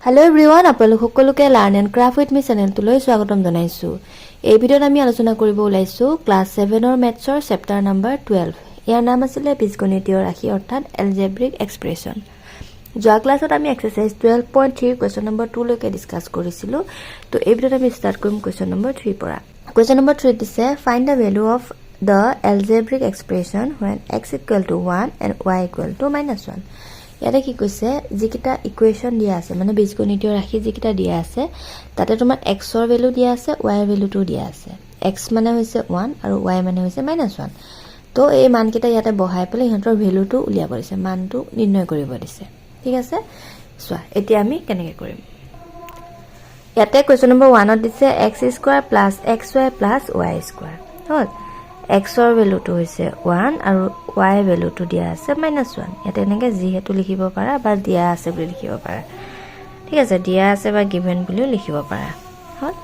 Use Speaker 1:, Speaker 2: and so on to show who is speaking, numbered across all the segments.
Speaker 1: Hello everyone, আপোনালোক সকলোকে learn and craft with মি চেনেলটোলৈ স্বাগতম জনাইছোঁ। এই ভিডিঅ'ত আমি আলোচনা কৰিব ওলাইছোঁ ক্লাছ 7ৰ মেথছৰ চেপ্টাৰ নম্বৰ 12। ইয়াৰ নাম আছিলে বীজগণিতীয় ৰাশি অৰ্থাৎ এলজেব্ৰিক এক্সপ্ৰেছন। যোৱা ক্লাছত আমি এক্সাৰচাইজ 12.3 কুৱেশ্যন নম্বৰ 2 লৈকে ডিছকাছ কৰিছিলোঁ। তো এই ভিডিঅ'ত আমি ষ্টাৰ্ট কৰিম কুৱেশ্যন নম্বৰ 3 পৰা। কুৱেশ্যন নম্বৰ 3 দিছে find the value of the algebraic expression when x equal to 1 and y equal to -1। ইয়াতে কি কৈছে যিকিটা ইকুৱেশ্যন দিয়া আছে মানে বীজগণিতীয় ৰাশি যিকিটা দিয়া আছে তাতে তোমাৰ x ৰ ভ্যালু দিয়া আছে y ৰ ভ্যালুটো দিয়া আছে। x মানে হৈছে 1 আৰু y মানে হৈছে -1। তো এই মানকিটা ইয়াতে বহাই পেলাই ইহঁতৰ ভ্যালুটো উলিয়াব দিছে, মানটো নিৰ্ণয় কৰিব দিছে। ঠিক আছে, চোৱা এতিয়া আমি কেনেকৈ কৰিম। ইয়াতে কুৱেশ্যন নম্বৰ 1 ত দিছে x² + xy + y²। হ'ল x ৰ ভ্যালুটো হৈছে 1 আৰু y ভ্যালুটো দিয়া আছে -1। ইয়াতে এনেকৈ যিহেতু লিখিব পাৰা বা দিয়া আছে বুলি লিখিব পাৰা। ঠিক আছে, দিয়া আছে বা গিভেন বুলিও লিখিব পাৰা। হ'ল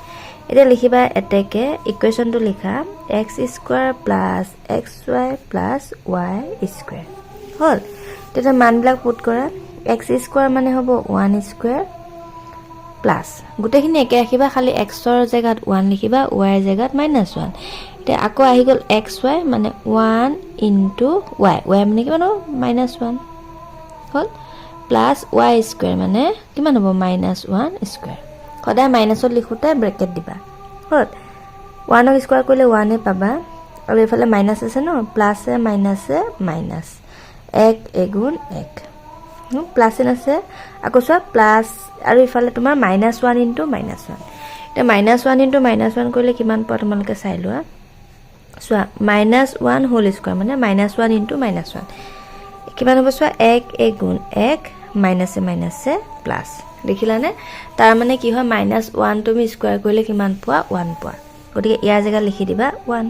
Speaker 1: এতিয়া লিখিবা এতেকে ইকুৱেশ্যনটো লিখা x² + xy + y²। হ'ল তেতিয়া মানবিলাক পুট কৰা। x² মানে হ'ব 1² প্লাছ গোটেইখিনি একে ৰাখিবা, খালি x ৰ জেগাত 1 লিখিবা, y ৰ জেগাত -1। এতিয়া আকৌ আহি গ'ল xy মানে 1 * y, y মানে কিমান হ'ব -1। হ'ল প্লাছ y² মানে কিমান হ'ব -1²। সদায় মাইনাছত লিখোঁতে ব্ৰেকেট দিবা। হ'ল 1ক স্কোৱাৰ কৰিলে 1 পাবা আৰু এইফালে মাইনাছ আছে ন, প্লাছে মাইনাছে মাইনাছ, 1 এগুণ 1 প্লাছ চিন আছে। আকৌ চোৱা প্লাছ আৰু ইফালে তোমাৰ -1 * -1। এতিয়া -1 * -1 কৰিলে কিমান পোৱা তোমালোকে চাই লোৱা। চোৱা -1 হোল স্কোৱাৰ মানে -1 * -1 কিমান হ'ব চোৱা 1 এগুণ 1 মাইনাছে মাইনাছে প্লাছ। দেখিলানে তাৰ মানে কি হয় -1 তুমি স্কোৱাৰ কৰিলে কিমান পোৱা 1 পোৱা। গতিকে ইয়াৰ জেগাত লিখি দিবা 1।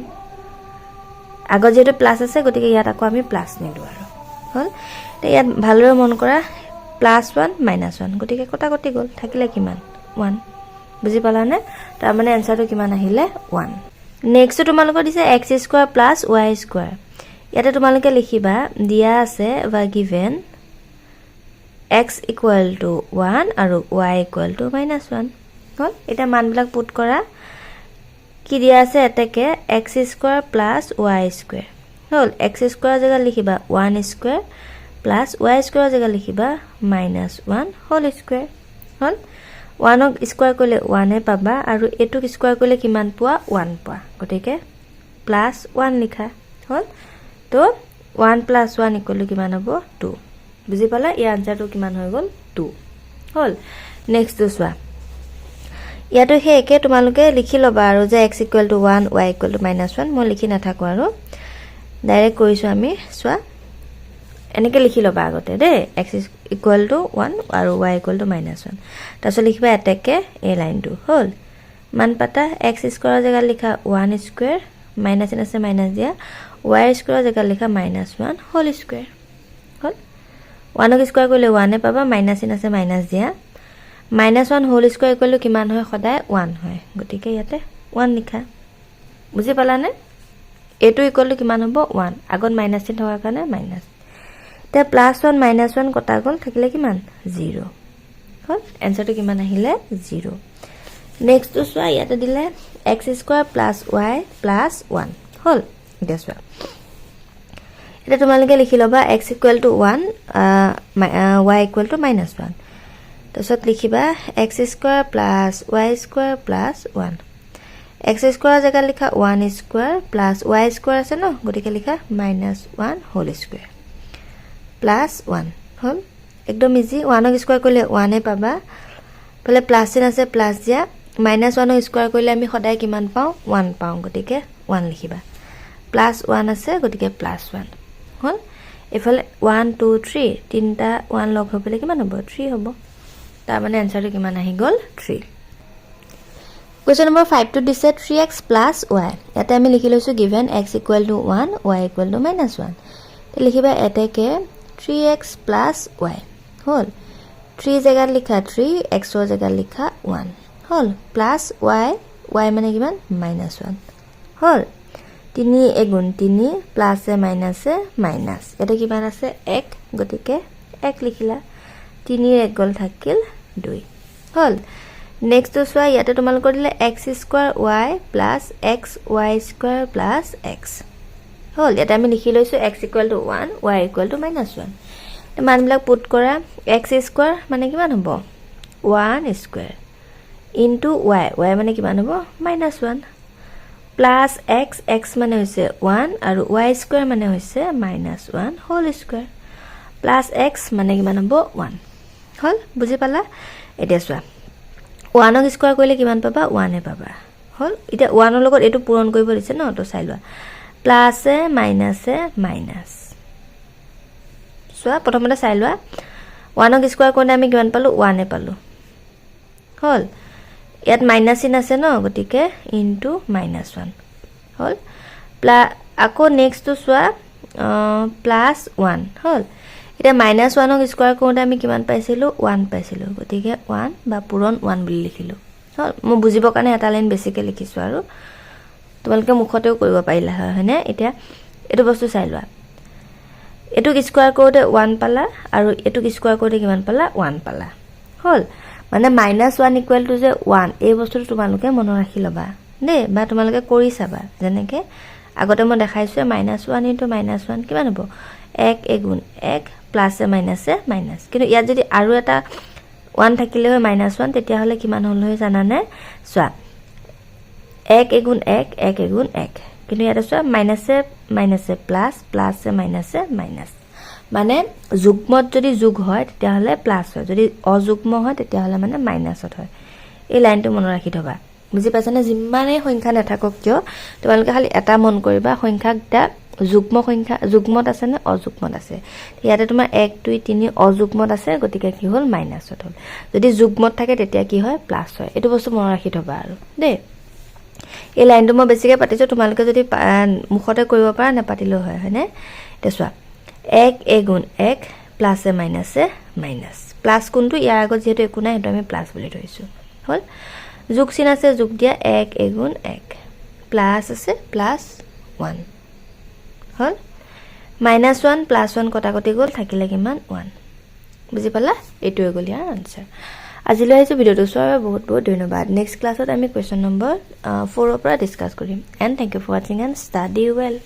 Speaker 1: আগত যেহেতু প্লাছ আছে গতিকে ইয়াত আকৌ আমি প্লাছ নিদিওঁ আৰু। হ'ল ইয়াত ভালদৰে মন কৰা +1 -1 গতিকে কটাকটি গ'ল, থাকিলে কিমান 1। বুজি পালানে? তাৰ মানে এনসাৰটো কিমান আহিলে 1। নেক্সট তোমালোকৰ দিছে x² + y²। ইয়াতে তোমালোকে লিখিবা দিয়া আছে বা গিভেন x = 1 আৰু y = -1। হ'ল এতিয়া মানবিলাক পুট কৰা। কি দিয়া আছে এতেকে x² + y²। হ'ল x² জেগাত লিখিবা 1² প্লাছ y² জেগাত লিখিবা -1 হোল স্কোৱাৰ। হ'ল 1ক স্কোৱাৰ কৰিলে 1 পাবা আৰু এইটোক স্কোৱাৰ কৰিলে কিমান পোৱা 1 পোৱা। গতিকে +1 লিখা। হ'ল তো 1 + 1 = কিমান হ'ব 2। বুজি পালা? ইয়াৰ আনসাৰটো কিমান হৈ গ'ল 2। হ'ল নেক্সটটো চোৱা। ইয়াতো সেই একে তোমালোকে লিখি ল'বা আৰু যে x = 1 y = -1। মই লিখি নাথাকোঁ আৰু ডাইৰেক্ট কৰিছোঁ আমি। চোৱা এনেকৈ লিখি ল'বা আগতে দেই, x = 1 আৰু y = -1। তাৰপিছত লিখিবা এতেকে এই লাইনটো। হ'ল মান পাতা x² জেগাত লিখা 1², মাইনাছ চিন আছে মাইনাছ দিয়া, y² জেগাত লিখা -1 হোল স্কোৱাৰ। হ'ল 1ক স্কোৱাৰ কৰিলে 1 পাবা, মাইনাছ চিন আছে মাইনাছ দিয়া, -1 হোল স্কোৱাৰ কৰিলে কিমান হয় সদায় 1 হয়। গতিকে ইয়াতে 1 লিখা। বুজি পালানে? এইটো ইকুৱেল টু কিমান হ'ব 1, আগত মাইনাছ চিন থকাৰ কাৰণে মাইনাছ। এতিয়া +1 -1 কটা গ'ল, থাকিলে কিমান 0। হ'ল এনসাৰটো কিমান আহিলে 0। নেক্সটটো চোৱা ইয়াতে দিলে x² + y + 1। হ'ল এতিয়া চোৱা এতিয়া তোমালোকে লিখি ল'বা x = 1 y = -1। তাৰপিছত লিখিবা x² + y² + 1। x² জেগাত লিখা 1² প্লাছ y² আছে ন, গতিকে লিখা -1 হোল স্কোৱাৰ +1। হ'ল একদম ইজি। 1ক স্কোৱাৰ কৰিলে 1 পাবা, ফালে প্লাছ চিন আছে প্লাছ দিয়া, -1ক স্কোৱাৰ কৰিলে আমি সদায় কিমান পাওঁ 1 পাওঁ। গতিকে 1 লিখিবা, +1 আছে গতিকে +1। হ'ল এইফালে 1 2 3 তিনিটা 1 লগ হৈ পেলাই কিমান হ'ব 3 হ'ব। তাৰ মানে এনসাৰটো কিমান আহি গ'ল 3। কুৱেশ্যন নম্বৰ 5টো দিছে 3x + y। ইয়াতে আমি লিখি লৈছোঁ গিভেন x = 1 y = -1। লিখিবা এতেকে 3x + y। হ'ল 3 জেগাত লিখা 3, x ৰ জেগাত লিখা 1। হ'ল প্লাছ y মানে কিমান -1। হ'ল 3 এগুণ 3 প্লাছে মাইনাছে মাইনাছ, ইয়াতে কিমান আছে 1, গতিকে 1 লিখিলা। 3 ৰ 1 গ'ল থাকিল 2। হল নেক্সট তো চোৱা ইয়াতে তোমালোকৰ দিলে x square y plus xy square plus x হল ইয়াতে আমি লিখি লৈছো x equal to 1 y equal to -1 মানবিলাক পুট কৰা x স্কয়াৰ মানে কিমান হ'ব 1 স্কয়াৰ ইনটু y মানে কিমান হ'ব -1 প্লাস x মানে হৈছে 1 আৰু y স্কয়াৰ মানে হৈছে -1 হোল স্কয়াৰ প্লাস x মানে কিমান হ'ব 1 হল বুজি পালা এতিয়া চোৱা 1 ক স্কয়াৰ কৰিলে কিমান পাবা 1 এ পাবা হল এতিয়া 1 ৰ লগত এটো পূৰণ কৰিব দিছে ন তো চাই লোৱা প্লাস এ মাইনাস চোৱা প্ৰথমতে চাই লোৱা 1 ক স্কয়াৰ কৰিলে আমি কিমান পালো 1 এ পালো হল ইয়াত মাইনাস চিন আছে ন গতিকে ইনটু -1 হল আকৌ নেক্সট তো চোৱা প্লাস 1 হল এটা -1 ক স্কয়াৰ কৰোতে আমি কিমান পাইছিলো 1 পাইছিলো গতিকে 1 বা পূৰণ 1 বুলি লিখিলো হল মই বুজিবৰ কাৰণে এটা লাইন বেছিকে লিখিছো আৰু তোমালোকে মুখতেও কৰিব পাৰিলা হয়নে এতিয়া এটো বস্তু চাই লোৱা এটো স্কয়াৰ কৰোতে 1 পালা আৰু এটো স্কয়াৰ কৰোতে কিমান পালা 1 পালা হল মানে -1 ইকুৱেল টু যে 1 এই বস্তুটো তোমালোকে মনত ৰাখি লবা নে বা তোমালোকে কৰি চাবা যেনেকে আগতে মই দেখাইছো -1 ইনটু -1 কিমান হ'ব 1 এগুণ 1 প্লাস এ মাইনাস কিন্তু ইয়াত যদি আৰু এটা 1 থাকিলে হয় -1 তেতিয়া হলে কিমান হল হয় জানানে চোৱা 1 এগুণ 1 1 এগুণ 1 কিন্তু ইয়াত চোৱা মাইনাসে প্লাস এ মাইনাস মানে যুগ্মত যদি যোগ হয় তেতিয়া হলে প্লাস হয় যদি অযুগ্ম হয় তেতিয়া হলে মানে মাইনাসত হয় এই লাইনটো মনত ৰাখি থবা বুজি পাছানে যিমানে সংখ্যা নাথাকক কিয় তোমালোকে খালি এটা মন কৰিবা সংখ্যাটা যুগ্মত আছে নে অযুগ্মত আছে ইয়াতে তোমাৰ 1 2 3 অযুগ্মত আছে গতিকে কি হল মাইনাসত হল যদি যুগ্মত থাকে তেতিয়া কি হয় প্লাস হয় এটো বস্তু মনত ৰাখি থবা আৰু দে এই লাইনটো মই বেছিকে পাতিছো তোমালোকে যদি মুখতে কৰিব পাৰা নাপাতিলেও হয় হয়নে এটা চোৱা 1 এগুণ 1 প্লাস এ মাইনাস প্লাস কোনটো ইয়াৰ আগত যেহেতু একো নাই হেতু আমি প্লাস বুলি ধৰিছো হল যোগ চিন আছে যোগ দিয়া 1 এগুণ 1 প্লাস আছে প্লাস 1 হল -1 প্লাস 1 কটাকটি গল থাকিলে কিমান 1 বুজি পালা এটোৱে গল ইয়াৰ আনসাৰ আজিলৈ আহিছো ভিডিওটো চোৱাৰ বহুত বহুত ধন্যবাদ নেক্সট ক্লাছত আমি কোৱেশ্চন নম্বৰ 4 ৰ পৰা ডিসকাস কৰিম and thank you for watching and study well